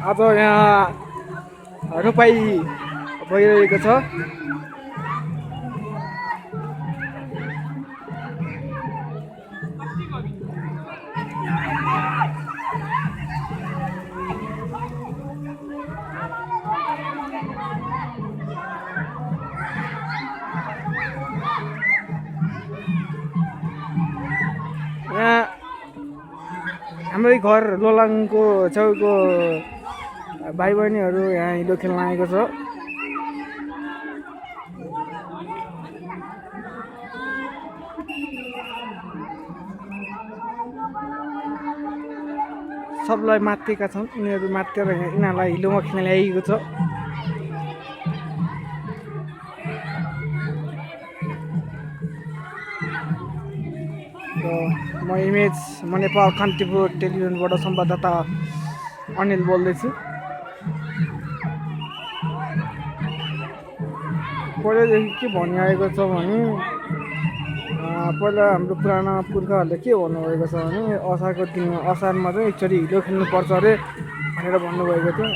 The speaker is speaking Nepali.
आज यहाँ रोपाइ भइरहेको छ। यहाँ हाम्रै घर लोलाङको छेउको भाइ बहिनीहरू यहाँ हिलो खेल्न आएको छ। सबलाई मातेका छन्, उनीहरू मातेर यिनीहरूलाई हिलोमा खेल्न ल्याइएको छ। म इमेज म नेपाल कान्तिपुर टेलिभिजनबाट संवाददाता अनिल बोल्दैछु। पहिल्यैदेखि के भनिआएको छ भने पहिला हाम्रो पुराना पुर्खाहरूले के भन्नुभएको छ भने असारको दिनमा असारमा चाहिँ एकचोटि हिलो खेल्नुपर्छ अरे भनेर भन्नुभएको थियो।